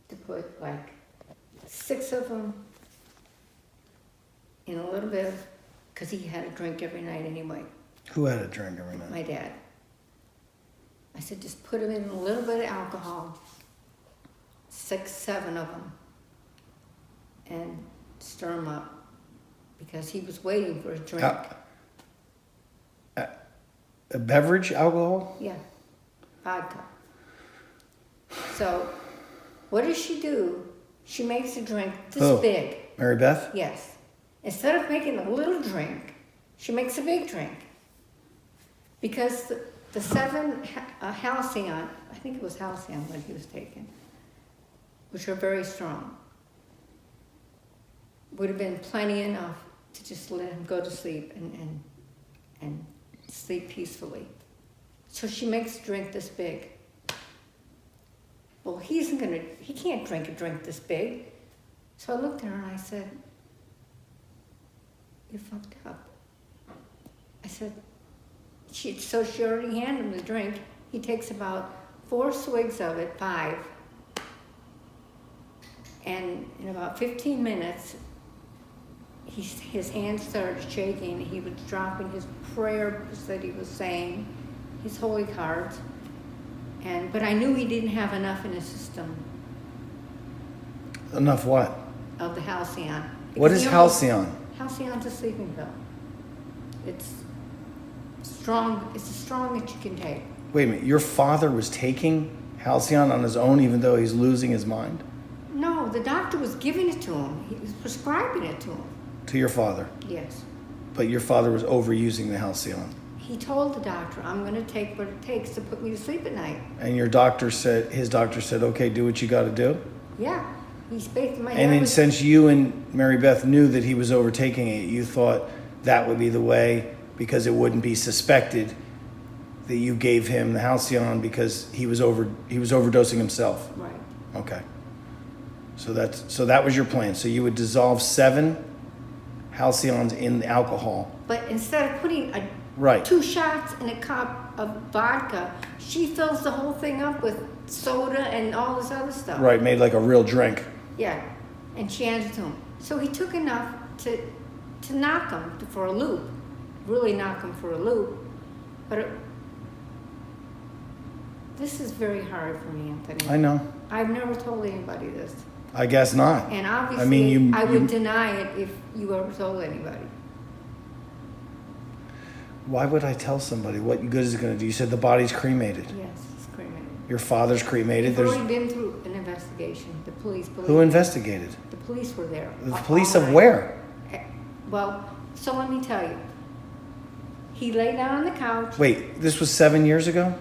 to put like 6 of them in a little bit of, because he had a drink every night anyway, Who had a drink every night? my dad. I said, just put them in a little bit of alcohol, 6, 7 of them, and stir them up, because he was waiting for a drink. A beverage, alcohol? Yeah, vodka. So, what does she do? She makes a drink this Who? big. Mary Beth? Yes. Instead of making a little drink, she makes a big drink. Because the 7 halcyon, I think it was halcyon that he was taking, which are very strong, would have been plenty enough to just let him go to sleep and sleep peacefully. So she makes a drink this big. Well, he can't drink a drink this big. So I looked at her and I said, you fucked up. I said, so she already handed him the drink. He takes about 4 swigs of it, 5. And in about 15 minutes, his hands started shaking. He was dropping his prayers that he was saying, his holy cards. But I knew he didn't have enough in his system. Enough what? Of the halcyon. What is halcyon? Halcyon's a sleeping pill. It's strong. It's as strong as you can take. Wait a minute. Your father was taking halcyon on his own even though he's losing his mind? No, the doctor was giving it to him. He was prescribing it to him. To your father? Yes. But your father was overusing the halcyon. He told the doctor, I'm going to take what it takes to put me to sleep at night. And his doctor said, okay, do what you got to do? Yeah. He's based my And then since you and Mary Beth knew that he was overtaking it, you thought that would be the way because it wouldn't be suspected that you gave him the halcyon because he was overdosing himself. Right. Okay. So that was your plan. So you would dissolve 7 halcyons in the alcohol. But instead of putting Right. 2 shots in a cup of vodka, she fills the whole thing up with soda and all this other stuff. Right, made like a real drink. Yeah, and she hands it to him. So he took enough to knock him for a loop, really knock him for a loop. But this is very hard for me, Anthony. I know. I've never told anybody this. I guess not. And obviously, I mean, I would deny it if you ever told anybody. Why would I tell somebody? What good is it going to do? You said the body's cremated. Yes, it's cremated. Your father's cremated. We've already been through an investigation. The police believe Who investigated? The police were there. The police all of night. where? Well, so let me tell you. He lay down on the couch. Wait, this was 7 years ago?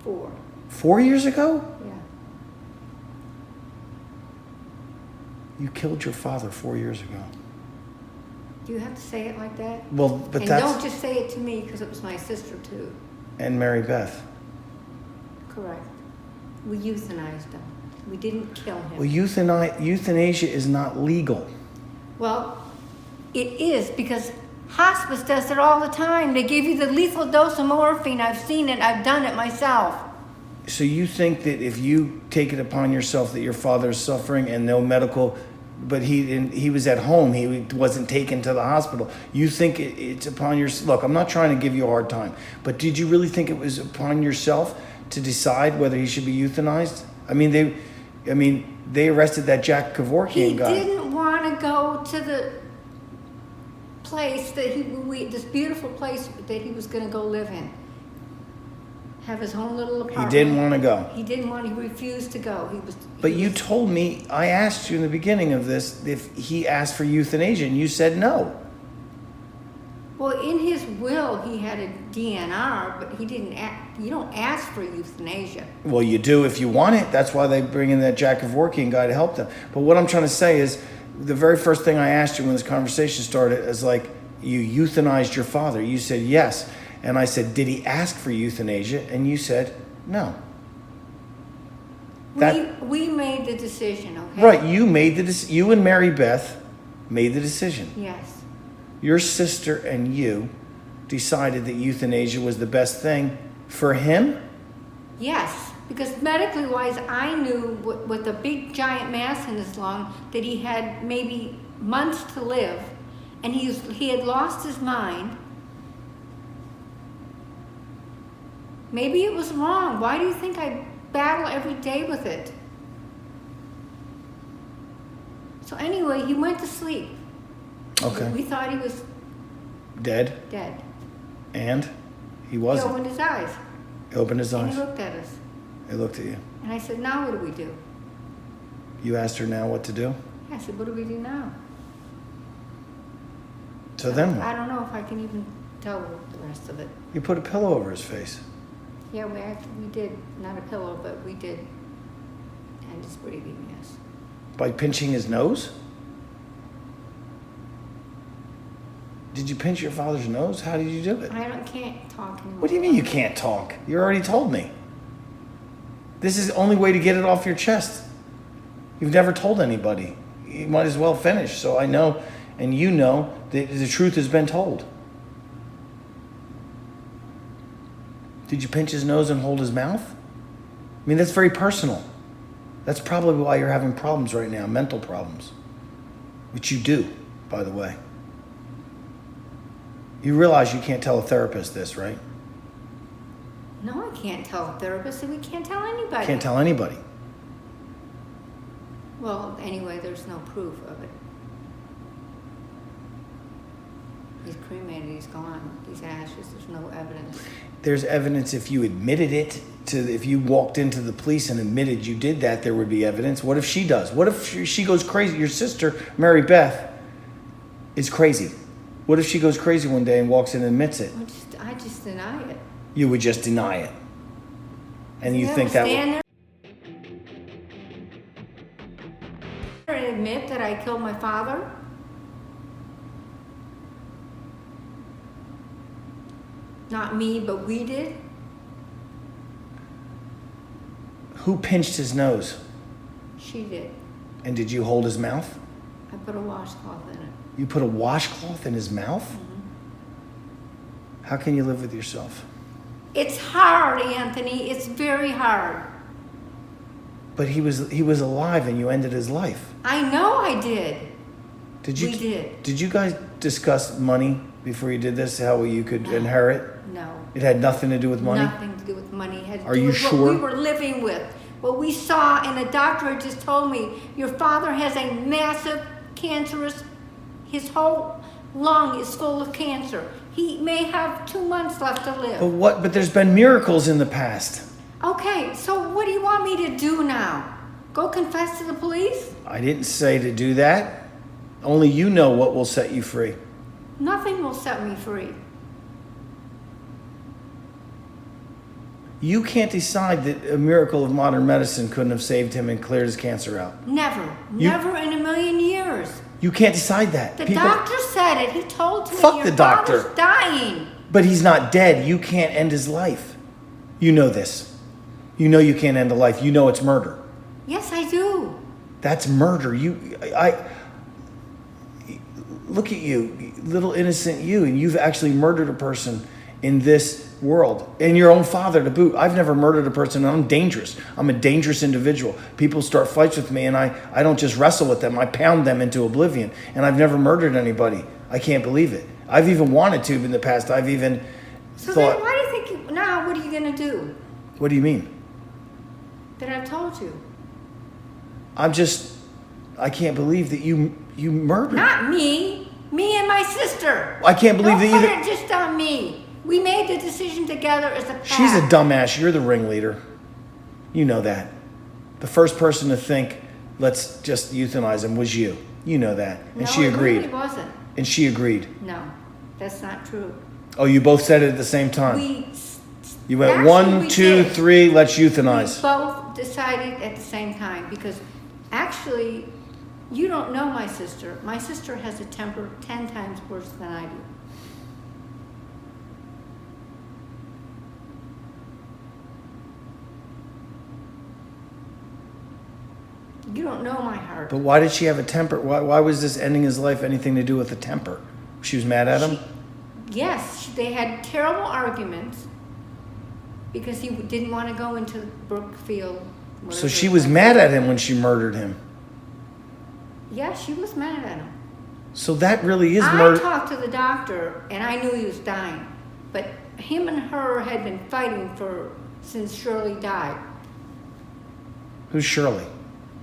4. 4 years ago? Yeah. You killed your father 4 years ago. Do you have to say it like that? Well, but and that's... don't just say it to me because it was my sister too. And Mary Beth. Correct. We euthanized him. We didn't kill him. Well, euthanasia is not legal. Well, it is because hospice does it all the time. They give you the lethal dose of morphine. I've seen it. I've done it myself. So you think that if you take it upon yourself that your father is suffering and no medical, but he was at home, he wasn't taken to the hospital, you think it's upon your... Look, I'm not trying to give you a hard time, but did you really think it was upon yourself to decide whether he should be euthanized? I mean, they arrested that Jack Kevorkian guy. He didn't want to go to the place that this beautiful place that he was going to go live in. Have his own little apartment. He didn't want to go. He didn't want. He refused to go. But you told me, I asked you in the beginning of this if he asked for euthanasia, and you said no. Well, in his will, he had a DNR, but he didn't. You don't ask for euthanasia. Well, you do if you want it. That's why they bring in that Jack Kevorkian guy to help them. But what I'm trying to say is, the very first thing I asked you when this conversation started is like, you euthanized your father. You said yes. And I said, did he ask for euthanasia? And you said, no. We made the decision, okay? Right, you and Mary Beth made the decision. Yes. Your sister and you decided that euthanasia was the best thing for him? Yes. because medically wise, I knew with a big giant mass in his lung that he had maybe months to live, and he had lost his mind. Maybe it was wrong. Why do you think I battle every day with it? So anyway, he went to sleep. Okay. We thought he was Dead? dead. And? He He wasn't. opened his eyes. He opened his And eyes. he looked at us. He looked at you. And I said, now what do we do? You asked her now what to do? I said, what do we do now? So then I what? don't know if I can even tell the rest of it. You put a pillow over his face. Yeah, we did, not a pillow, but we did end his breathing, yes. By pinching his nose? Did you pinch your father's nose? How did you do it? Can't talk anymore. What do you mean you can't talk? You already told me. This is the only way to get it off your chest. You've never told anybody. You might as well finish. So I know, and you know, that the truth has been told. Did you pinch his nose and hold his mouth? I mean, that's very personal. That's probably why you're having problems right now, mental problems. Which you do, by the way. You realize you can't tell a therapist this, right? No, I can't tell a therapist, and we can't tell anybody. Can't tell anybody. Well, anyway, there's no proof of it. He's cremated, he's gone. These ashes, there's no evidence. There's evidence if you admitted it, if you walked into the police and admitted you did that, there would be evidence. What if she does? What if she goes crazy? Your sister, Mary Beth, is crazy. What if she goes crazy one day and walks in and admits it? I just deny it. You would just deny it. And you Yeah, think that stand there and admit that I killed my father? Not me, but we did? Who pinched his nose? She did. And did you hold his mouth? I put a washcloth in it. You put a washcloth in his mouth? Mm-hmm. How can you live with yourself? It's hard, Anthony. It's very hard. But he was alive and you ended his life. I know I did. Did you? We did. Did you guys discuss money before you did this? How you could inherit? No. It had nothing to do with money? Nothing to do with money. It had to Are do you with sure? what we were living with. What we saw, and the doctor had just told me, your father has a massive cancerous, his whole lung is full of cancer. He may have 2 months left to live. But there's been miracles in the past. Okay, so what do you want me to do now? Go confess to the police? I didn't say to do that. Only you know what will set you free. Nothing will set me free. You can't decide that a miracle of modern medicine couldn't have saved him and cleared his cancer out. Never. Never in a million years. You can't decide that. The doctor said it. He told me Fuck your the doctor. father's dying. But he's not dead. You can't end his life. You know this. You know you can't end a life. You know it's murder. Yes, I do. That's murder. Look at you, little innocent you, and you've actually murdered a person in this world, and your own father to boot. I've never murdered a person, and I'm dangerous. I'm a dangerous individual. People start fights with me, and I don't just wrestle with them. I pound them into oblivion, and I've never murdered anybody. I can't believe it. I've even wanted to in the past. I've even So thought... then why do you think, now what are you going to do? What do you mean? That I've told you. I can't believe that you murdered. Not me. Me and my sister. I can't believe Don't that put either. it just on me. We made the decision together as a pact. She's a dumbass. You're the ringleader. You know that. The first person to think, let's just euthanize him, was you. You know that. And No, she agreed. it really wasn't. And she agreed. No, that's not true. Oh, you both said it at the same time. You went Actually, 1, we 2, did. 3, let's We euthanize. both decided at the same time because actually, you don't know my sister. My sister has a temper 10 times worse than I do. You don't know my heart. But why did she have a temper? Why was this ending his life anything to do with a temper? She was mad at him? Yes, they had terrible arguments. because he didn't want to go into Brookfield. So she was mad at him when she murdered him. Yeah, she was mad at him. So that really is I murder. talked to the doctor, and I knew he was dying. But him and her had been fighting since Shirley died. Who's Shirley?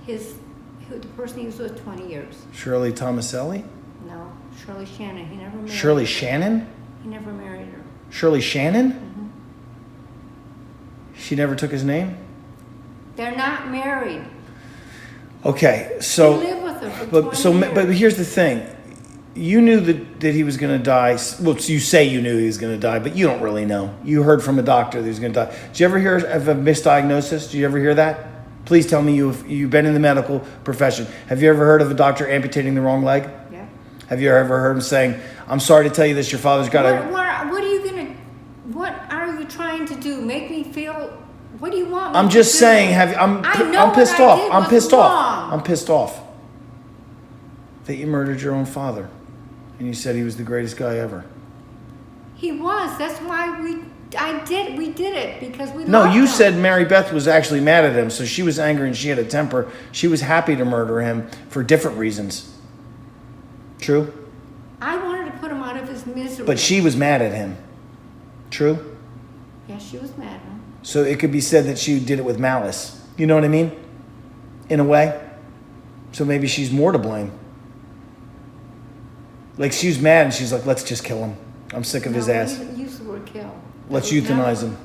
The person he was with 20 years. Shirley Tomaselli? No, Shirley Shannon. He never married Shirley her. Shannon? He never married her. Shirley Shannon? Mm-hmm. She never took his name? They're not married. Okay, so He lived with her for 20 years. but here's the thing. You knew that he was going to die. Well, you say you knew he was going to die, but you don't really know. You heard from a doctor that he was going to die. Did you ever hear of a misdiagnosis? Did you ever hear that? Please tell me you've been in the medical profession. Have you ever heard of a doctor amputating the wrong leg? Yeah. Have you ever heard him saying, "I'm sorry to tell you this, your father's got a..." What are you trying to do? Make me feel, what do you want me I'm to just do? saying, I'm pissed off. I'm pissed off. Wrong. I'm pissed off that you murdered your own father. And you said he was the greatest guy ever. He was. That's why we did it, because we No, loved you him. said Mary Beth was actually mad at him, so she was angry and she had a temper. She was happy to murder him for different reasons. True? I wanted to put him out of his misery. But she was mad at him. True? Yeah, she was mad at him. So it could be said that she did it with malice. You know what I mean? In a way. So maybe she's more to blame. Like, she was mad and she's like, let's just kill him. I'm sick of his ass. We didn't use the word kill. Let's euthanize him.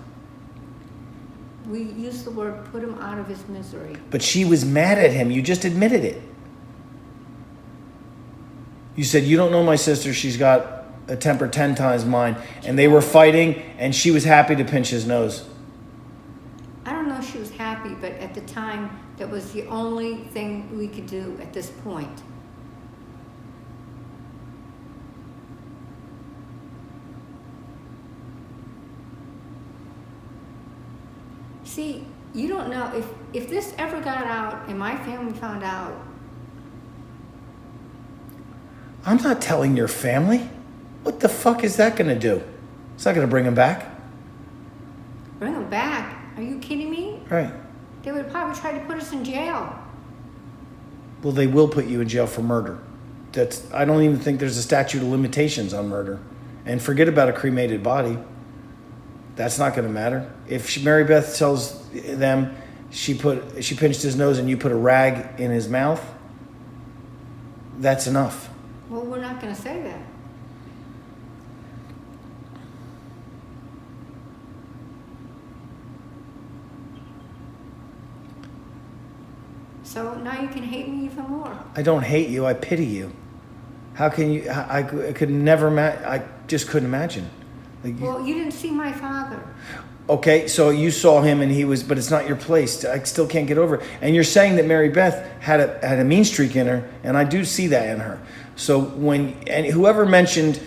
We used the word put him out of his misery. But she was mad at him. You just admitted it. You said, you don't know my sister. She's got a temper 10 times mine. And they were fighting, and she was happy to pinch his nose. I don't know if she was happy, but at the time, that was the only thing we could do at this point. See, you don't know, if this ever got out and my family found out. I'm not telling your family. What the fuck is that going to do? It's not going to bring him back. Bring them back? Are you kidding me? Right. They would probably try to put us in jail. Well, they will put you in jail for murder. I don't even think there's a statute of limitations on murder. And forget about a cremated body. That's not going to matter. If Mary Beth tells them she pinched his nose and you put a rag in his mouth, that's enough. Well, we're not going to say that. So now you can hate me even more. I don't hate you. I pity you. How can you? I could never. I just couldn't imagine. Well, you didn't see my father. Okay, so you saw him and he was, but it's not your place. I still can't get over it. And you're saying that Mary Beth had a mean streak in her, and I do see that in her. So whoever mentioned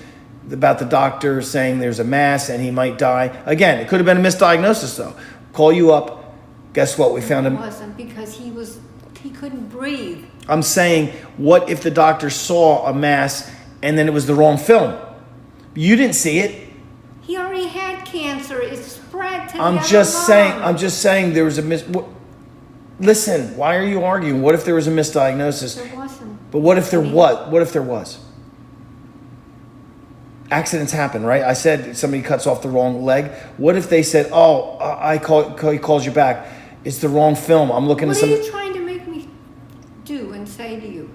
about the doctor saying there's a mass and he might die, again, it could have been a misdiagnosis though. Call you up. Guess what? We found him. It wasn't, because he couldn't breathe. I'm saying, what if the doctor saw a mass and then it was the wrong film? You didn't see it. He already had cancer. It spread to the I'm other just saying there was a Listen, why are you arguing? What if there was a misdiagnosis? There wasn't. But what if there was? What if there was? Accidents happen, right? I said somebody cuts off the wrong leg. What if they said, "Oh, he calls you back. It's the wrong film. I'm looking at some." What are you trying to make me do and say to you?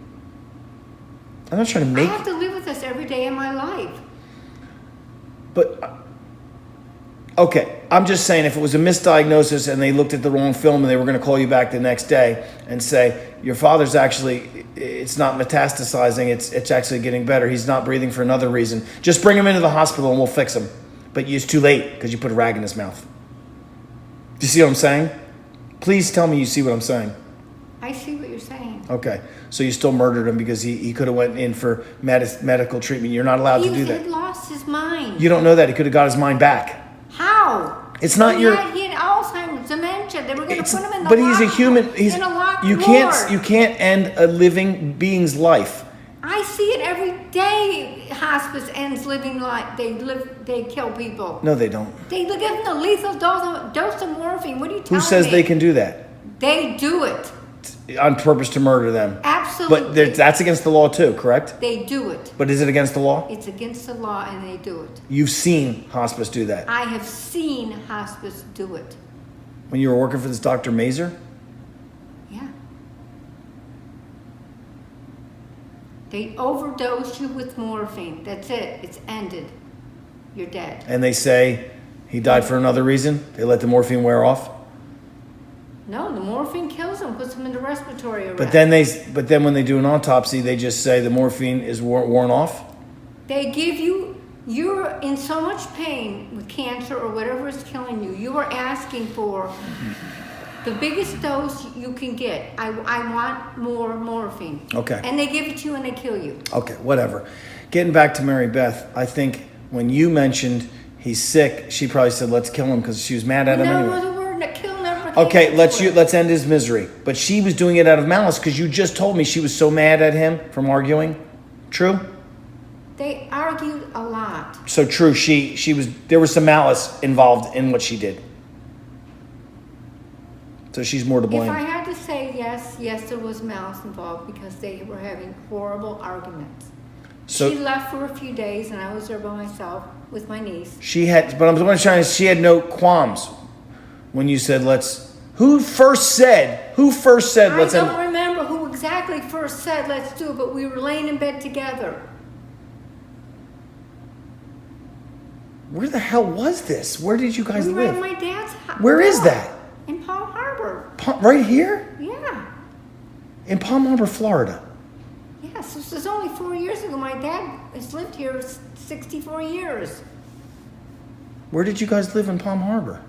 I'm not trying to make. I have to live with this every day of my life. But okay, I'm just saying, if it was a misdiagnosis and they looked at the wrong film and they were going to call you back the next day and say, your father's actually, it's not metastasizing, it's actually getting better. He's not breathing for another reason. Just bring him into the hospital and we'll fix him. But it's too late because you put a rag in his mouth. Do you see what I'm saying? Please tell me you see what I'm saying. I see what you're saying. Okay, so you still murdered him because he could have went in for medical treatment. You're not allowed to do that. He had lost his mind. You don't know that. He could have got his mind back. How? It's not he your. He had Alzheimer's, dementia. They were going to put him in the But he's a human. in a locked you ward. can't end a living being's life. I see it every day. Hospice ends living like they kill people. No, they don't. They give them a lethal dose of morphine. What are you telling me? Who says they can do that? They do it. On purpose to murder them. Absolutely. But that's against the law too, correct? They do it. But is it against the law? It's against the law and they do it. You've seen hospice do that. I have seen hospice do it. When you were working for this Dr. Mazer? Yeah. They overdose you with morphine. That's it. It's ended. You're dead. And they say he died for another reason? They let the morphine wear off? No, the morphine kills them, puts them into respiratory arrest. But then when they do an autopsy, they just say the morphine is worn off? They give you're in so much pain with cancer or whatever is killing you. You are asking for the biggest dose you can get. I want more morphine. Okay. And they give it to you and they kill you. Okay, whatever. Getting back to Mary Beth, I think when you mentioned he's sick, she probably said, let's kill him because she was mad at him anyway. No, the word kill never came Okay, into let's it. end his misery. But she was doing it out of malice because you just told me she was so mad at him from arguing. True? They argued a lot. So true, there was some malice involved in what she did. So she's more to blame. If I had to say yes, there was malice involved because they were having horrible arguments. So she left for a few days and I was there by myself with my niece. she had no qualms when you said who first said let's I end. don't remember who exactly first said let's do it, but we were laying in bed together. Where the hell was this? Where did you guys We were at live? my dad's house. Where is that? In Palm Harbor. Right here? Yeah. In Palm Harbor, Florida. Yes, this was only 4 years ago. My dad has lived here 64 years. Where did you guys live in Palm Harbor?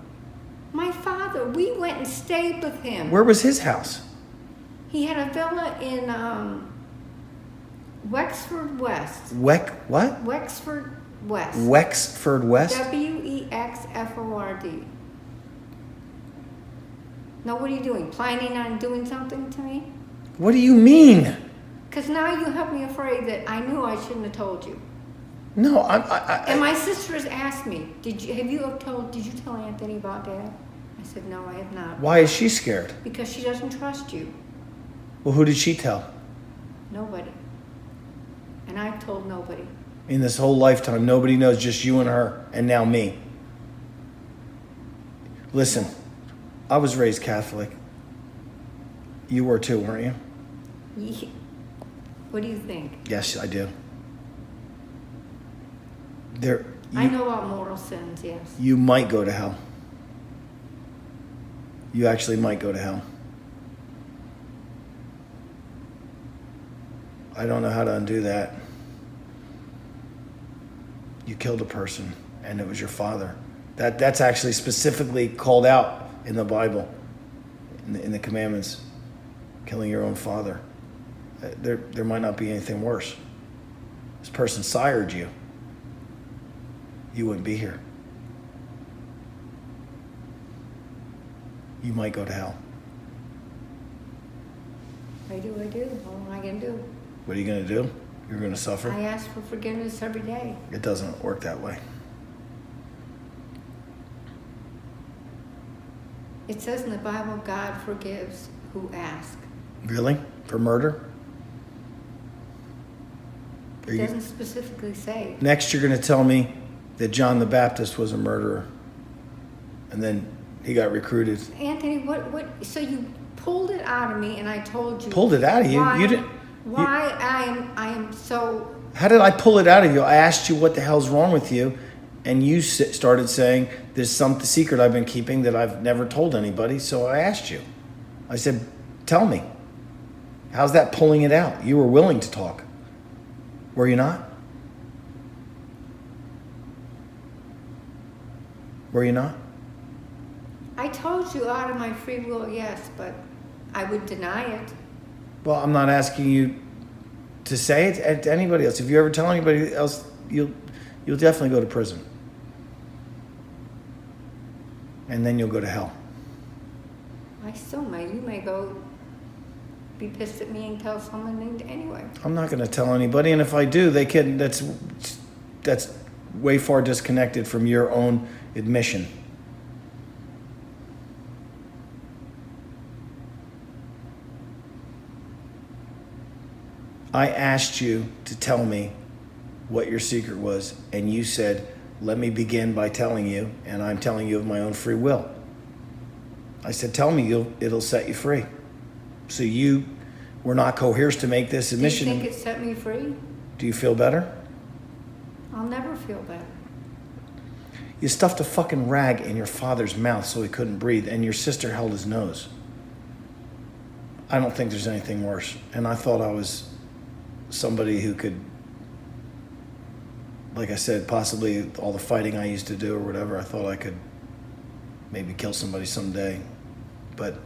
My father, we went and stayed with him. Where was his house? He had a villa in Wexford West. What? Wexford West. Wexford West? Wexford. Now, what are you doing? Planning on doing something to me? What do you mean? Because now you have me afraid that I knew I shouldn't have told you. No, And my sisters asked me, did you tell Anthony about Dad? I said, no, I have not. Why is she scared? Because she doesn't trust you. Well, who did she tell? Nobody. And I've told nobody. In this whole lifetime, nobody knows, just you and her, and now me. Listen, I was raised Catholic. You were too, weren't you? What do you think? Yes, I do. I know about mortal sins, yes. You might go to hell. You actually might go to hell. I don't know how to undo that. You killed a person, and it was your father. That's actually specifically called out in the Bible, in the commandments. Killing your own father. There might not be anything worse. This person sired you. You wouldn't be here. You might go to hell. I do. What am I going to do? What are you going to do? You're going to suffer? I ask for forgiveness every day. It doesn't work that way. It says in the Bible, God forgives who ask. Really? For murder? It doesn't specifically say. Next, you're going to tell me that John the Baptist was a murderer, and then he got recruited. Anthony, what? So you pulled it out of me, and I told you. Pulled it out of you? Why, You didn't. Why I am so. How did I pull it out of you? I asked you what the hell's wrong with you, and you started saying there's some secret I've been keeping that I've never told anybody. So I asked you. I said, "Tell me. How's that pulling it out?" You were willing to talk. Were you not? Were you not? I told you out of my free will, yes, but I would deny it. Well, I'm not asking you to say it to anybody else. If you ever tell anybody else, you'll definitely go to prison. And then you'll go to hell. I still may. You may go be pissed at me and tell someone anyway. I'm not going to tell anybody, and if I do, they can. That's way far disconnected from your own admission. I asked you to tell me what your secret was, and you said, let me begin by telling you, and I'm telling you of my own free will. I said, tell me, it'll set you free. So you were not coerced to make this admission. Do you think it set me free? Do you feel better? I'll never feel better. You stuffed a fucking rag in your father's mouth so he couldn't breathe, and your sister held his nose. I don't think there's anything worse. And I thought I was somebody who could, like I said, possibly all the fighting I used to do or whatever, I thought I could maybe kill somebody someday. But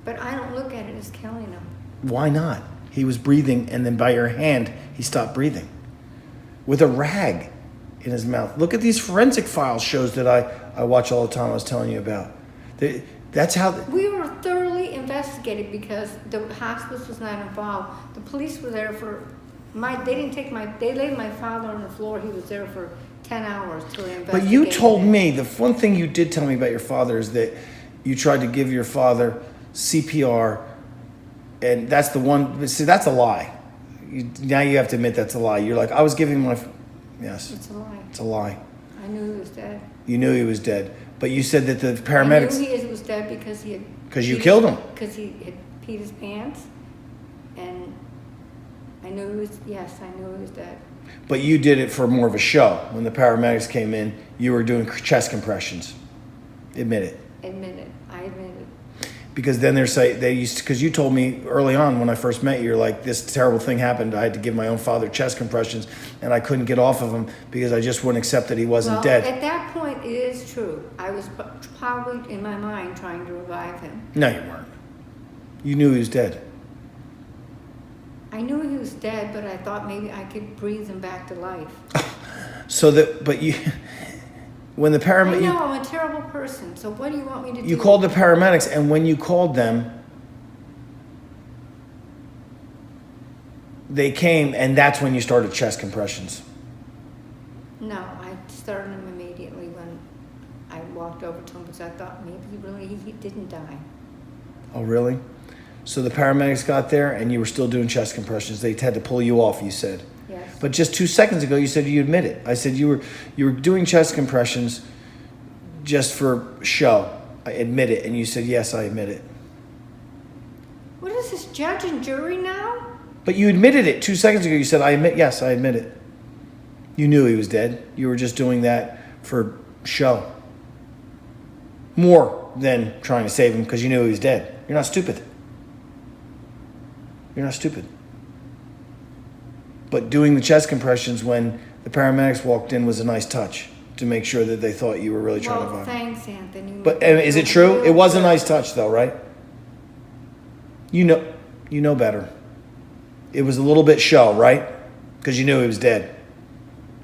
I don't look at it as killing him. why not? He was breathing, and then by your hand, he stopped breathing. With a rag in his mouth. Look at these forensic files shows that I watch all the time I was telling you about. That's how... We were thoroughly investigated because the hospice was not involved. The police were there for... They laid my father on the floor. He was there for 10 hours to investigate. But you told me, the one thing you did tell me about your father is that you tried to give your father CPR, and that's the one... See, that's a lie. Now you have to admit that's a lie. You're like, I was giving my... Yes. It's a lie. It's a lie. I knew he was dead. You knew he was dead. But you said that the paramedics... I knew he was dead because he had... Because you killed him. Because he had peed his pants. And I knew he was... Yes, I knew he was dead. But you did it for more of a show. When the paramedics came in, you were doing chest compressions. Admit it. Admit it. I admit it. Because then because you told me early on when I first met you, you're like, this terrible thing happened. I had to give my own father chest compressions, and I couldn't get off of him because I just wouldn't accept that he wasn't dead. At that point, it is true. I was probably in my mind trying to revive him. No, you weren't. You knew he was dead. I knew he was dead, but I thought maybe I could breathe him back to life. When the paramedics... I know, I'm a terrible person, so what do you want me to do? You called the paramedics, and when you called them, they came, and that's when you started chest compressions. No, I started him immediately when I walked over to him because I thought maybe he didn't die. Oh, really? So the paramedics got there, and you were still doing chest compressions. They had to pull you off, you said. Yes. But just 2 seconds ago, you said you admit it. I said you were doing chest compressions just for show. I admit it, and you said yes, I admit it. What is this, judge and jury now? But you admitted it 2 seconds ago. You said yes, I admit it. You knew he was dead. You were just doing that for show. More than trying to save him because you knew he was dead. You're not stupid. You're not stupid. But doing the chest compressions when the paramedics walked in was a nice touch to make sure that they thought you were really trying to revive him. Thanks, Anthony. But is it true? It was a nice touch, though, right? You know better. It was a little bit show, right? Because you knew he was dead.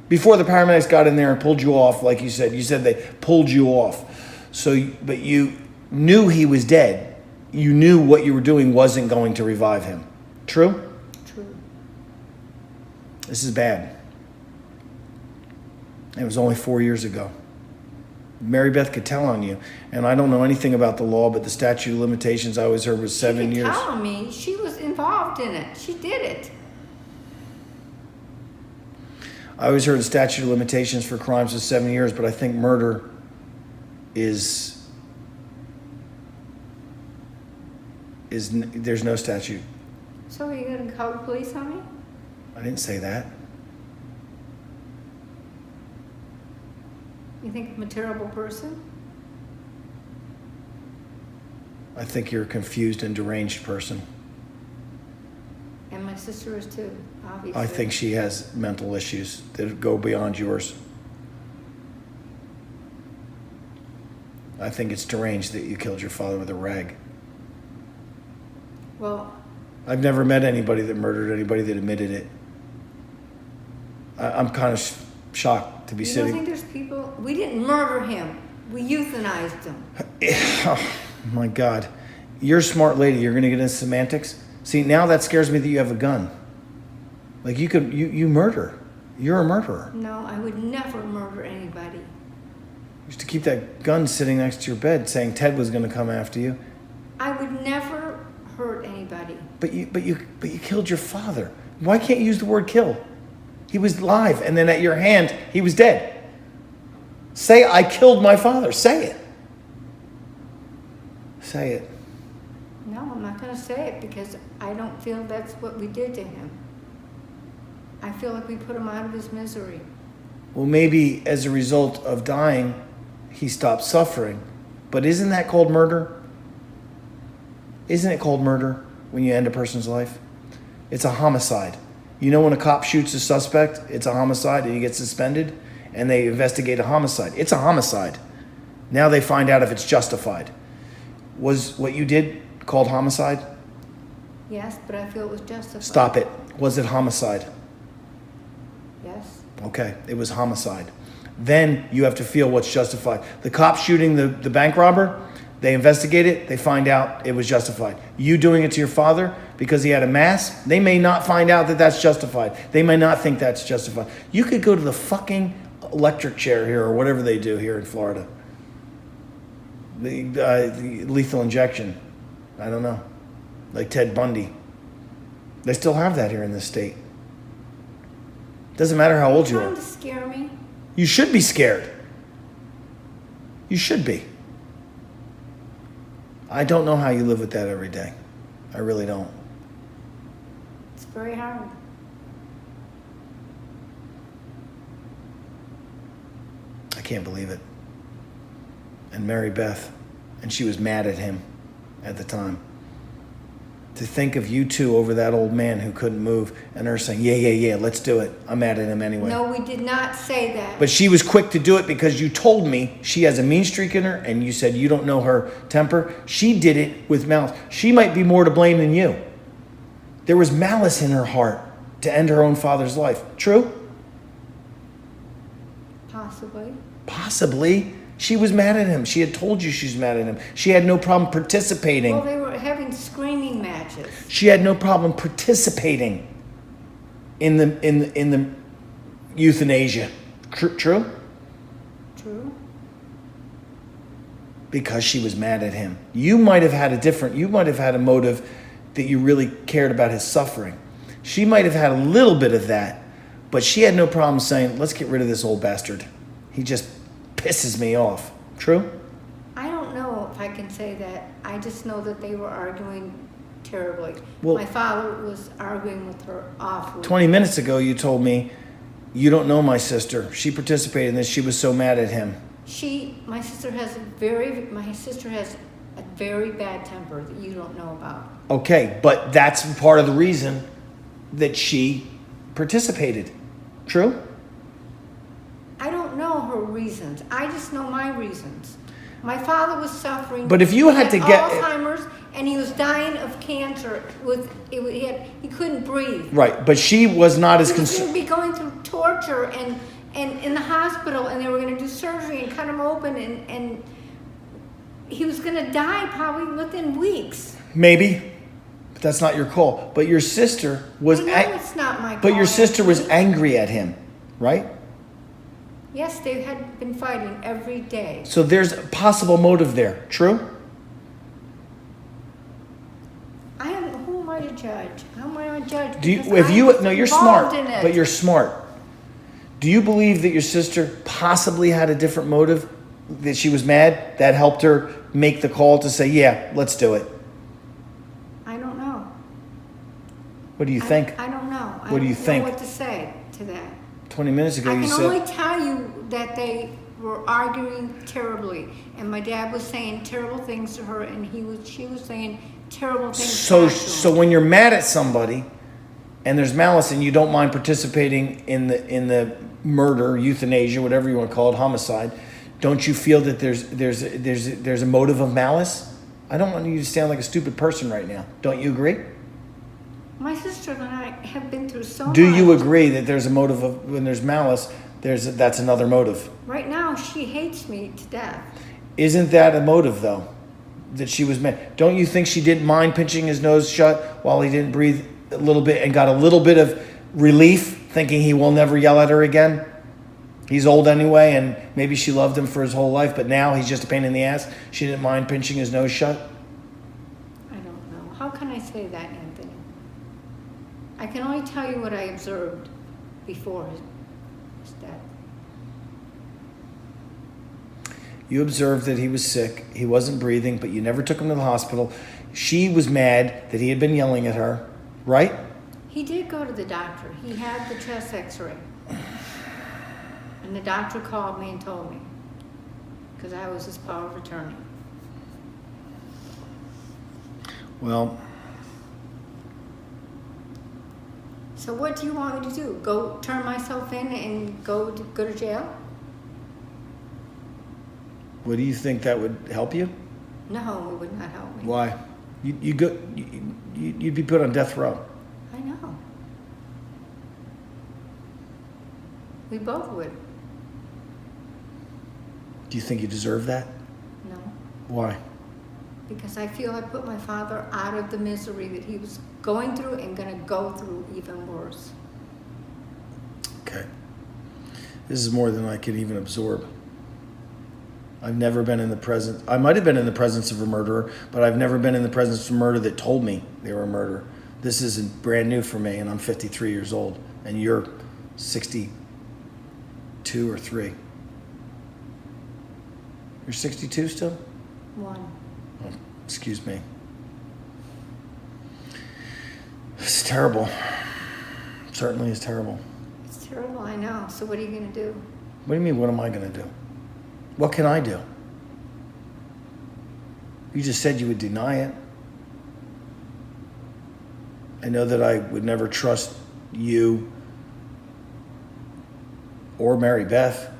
Before the paramedics got in there and pulled you off, like you said they pulled you off. But you knew he was dead. You knew what you were doing wasn't going to revive him. True? True. This is bad. It was only 4 years ago. Mary Beth could tell on you. And I don't know anything about the law, but the statute of limitations I always heard was 7 years. She tell on me. She was involved in it. She did it. I always heard the statute of limitations for crimes was 7 years, but I think murder is there's no statute. So are you going to call the police on me? I didn't say that. You think I'm a terrible person? I think you're a confused and deranged person. And my sister is too, obviously. I think she has mental issues that go beyond yours. I think it's deranged that you killed your father with a rag. Well, I've never met anybody that murdered anybody that admitted it. I'm kind of shocked to be you sitting. don't think there's people... We didn't murder him. We euthanized him. Oh, my God. You're a smart lady. You're going to get into semantics? See, now that scares me that you have a gun. Like you murder. You're a murderer. No, I would never murder anybody. You used to keep that gun sitting next to your bed saying Ted was going to come after you. I would never hurt anybody. But you killed your father. Why can't you use the word kill? He was alive, and then at your hand, he was dead. Say, I killed my father. Say it. Say it. No, I'm not going to say it because I don't feel that's what we did to him. I feel like we put him out of his misery. Well, maybe as a result of dying, he stopped suffering. But isn't that called murder? Isn't it called murder when you end a person's life? It's a homicide. You know when a cop shoots a suspect, it's a homicide and he gets suspended and they investigate a homicide. It's a homicide. Now they find out if it's justified. Was what you did called homicide? Yes, but I feel it was justified. Stop it. Was it homicide? Yes. Okay, it was homicide. Then you have to feel what's justified. The cop shooting the bank robber, they investigate it, they find out it was justified. You doing it to your father because he had a mask, they may not find out that that's justified. They may not think that's justified. You could go to the fucking electric chair here or whatever they do here in Florida. The lethal injection. I don't know. Like Ted Bundy. They still have that here in this state. Doesn't matter how old you are. Trying to scare me. You should be scared. You should be. I don't know how you live with that every day. I really don't. It's very hard. I can't believe it. And Mary Beth, and she was mad at him at the time. To think of you two over that old man who couldn't move and her saying, yeah, let's do it. I'm mad at him anyway. No, we did not say that. But she was quick to do it because you told me she has a mean streak in her and you said you don't know her temper. She did it with malice. She might be more to blame than you. There was malice in her heart to end her own father's life. True? Possibly. Possibly. She was mad at him. She had told you she's mad at him. She had no problem participating. Well, they were having screaming matches. She had no problem participating in the euthanasia. True? True. Because she was mad at him. You might have had a motive that you really cared about his suffering. She might have had a little bit of that, but she had no problem saying, let's get rid of this old bastard. He just pisses me off. True? I don't know if I can say that. I just know that they were arguing terribly. Well, my father was arguing with her awfully. 20 minutes ago you told me, you don't know my sister. She participated in this. She was so mad at him. My sister has a very bad temper that you don't know about. Okay, but that's part of the reason that she participated. True? I don't know her reasons. I just know my reasons. My father was suffering. But if you had to get Alzheimer's, and he was dying of cancer. He couldn't breathe. Right, but she was not as He was concerned. going to be going through torture and in the hospital, and they were going to do surgery and cut him open, and he was going to die probably within weeks. Maybe, but that's not your call. But your sister was. I know it's not my call. But your sister was angry at him, right? Yes, they had been fighting every day. So there's a possible motive there. True? Who am I to judge? How am I to judge? You're smart, but you're smart. Do you believe that your sister possibly had a different motive? That she was mad? That helped her make the call to say, yeah, let's do it? I don't know. What do you think? I don't know. What do you think? I don't know what to say to that. 20 minutes ago you I said... can only tell you that they were arguing terribly, and my dad was saying terrible things to her, and she was saying terrible things back to him. So when you're mad at somebody and there's malice and you don't mind participating in the murder, euthanasia, whatever you want to call it, homicide, don't you feel that there's a motive of malice? I don't want you to sound like a stupid person right now. Don't you agree? My sister and I have been through so much. Do you agree that there's a motive of when there's malice, that's another motive? Right now, she hates me to death. Isn't that a motive though? that she was mad. Don't you think she didn't mind pinching his nose shut while he didn't breathe a little bit and got a little bit of relief, thinking he will never yell at her again? He's old anyway, and maybe she loved him for his whole life, but now he's just a pain in the ass. She didn't mind pinching his nose shut? I don't know. How can I say that, Anthony? I can only tell you what I observed before his death. You observed that he was sick, he wasn't breathing, but you never took him to the hospital. She was mad that he had been yelling at her, right? He did go to the doctor. He had the chest x-ray. And the doctor called me and told me, because I was his power of attorney. Well, so what do you want me to do? Go turn myself in and go to jail? what do you think that would help you? No, it would not help me. Why? You'd be put on death row. I know. We both would. Do you think you deserve that? No. Why? Because I feel I put my father out of the misery that he was going through and going to go through even worse. Okay. This is more than I can even absorb. I've never been in the presence. I might have been in the presence of a murderer, but I've never been in the presence of a murderer that told me they were a murderer. This isn't brand new for me, and I'm 53 years old, and you're 62 or 3. You're 62 still? One. Oh, excuse me. It's terrible. Certainly is terrible. It's terrible, I know. So what are you going to do? What do you mean, what am I going to do? What can I do? You just said you would deny it. I know that I would never trust you or Mary Beth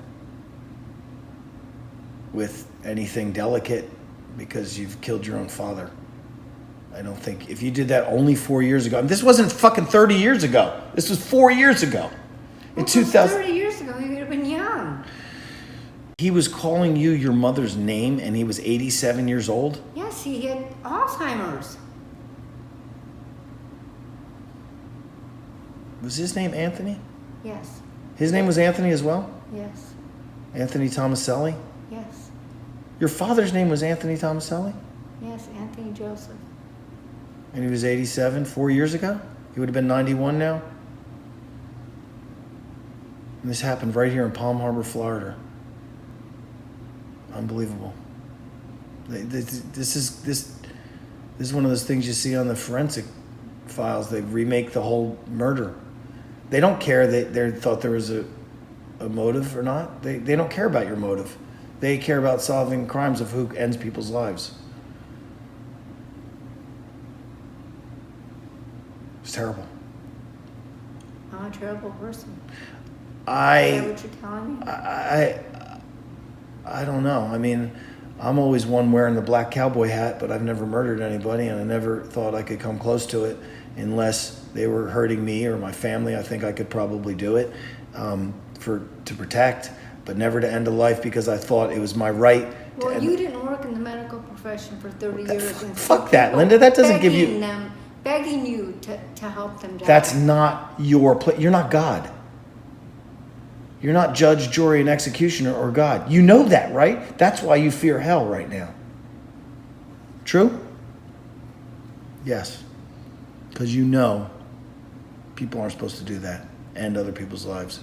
with anything delicate because you've killed your own father. I don't think, if you did that only 4 years ago, this wasn't fucking 30 years ago. This was 4 years ago. In 2000. 30 years ago, he would have been young. He was calling you your mother's name and he was 87 years old? Yes, he had Alzheimer's. Was his name Anthony? Yes. His name was Anthony as well? Yes. Anthony Tomaselli? Yes. Your father's name was Anthony Tomaselli? Yes, Anthony Joseph. And he was 87 4 years ago? He would have been 91 now? And this happened right here in Palm Harbor, Florida. Unbelievable. This is one of those things you see on the forensic files. They remake the whole murder. They don't care that they thought there was a motive or not. They don't care about your motive. They care about solving crimes of who ends people's lives. It's terrible. I'm a terrible person. Is that I what you're telling me? I don't know. I mean, I'm always one wearing the black cowboy hat, but I've never murdered anybody, and I never thought I could come close to it unless they were hurting me or my family. I think I could probably do it to protect, but never to end a life because I thought it was my right. Well, you didn't work in the medical profession for 30 years. And Fuck that, Linda. That doesn't give you... Begging you to help them die. That's not your place. You're not God. You're not judge, jury, and executioner or God. You know that, right? That's why you fear hell right now. True? Yes. Because you know people aren't supposed to do that. End other people's lives.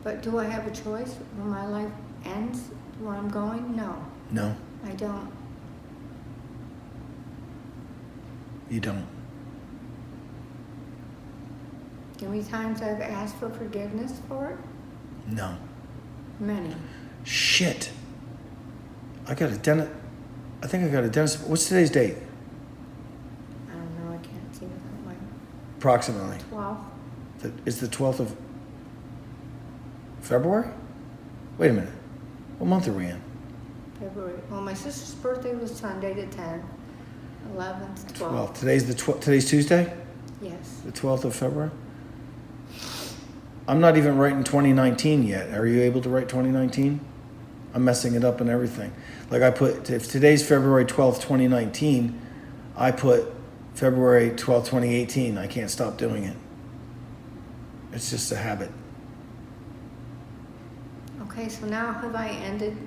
But do I have a choice when my life ends, where I'm going? No. No, I don't. you don't. How many times I've asked for forgiveness for it? No. Many. Shit. I got a dentist. I think I got a dentist. What's today's date? I don't know. I can't see without my Approximately. 12th. It's the 12th of February? Wait a minute. What month are we in? February. Well, my sister's birthday was Sunday the 10th, 11th, 12th. Well, today's today's Tuesday? Yes. The 12th of February? I'm not even writing 2019 yet. Are you able to write 2019? I'm messing it up and everything. Like I put, if today's February 12th, 2019, I put February 12th, 2018. I can't stop doing it. It's just a habit. Okay, so now have I ended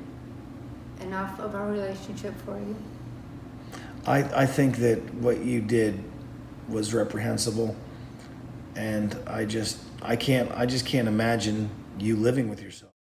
enough of our relationship for you? I think that what you did was reprehensible, and I just can't imagine you living with yourself.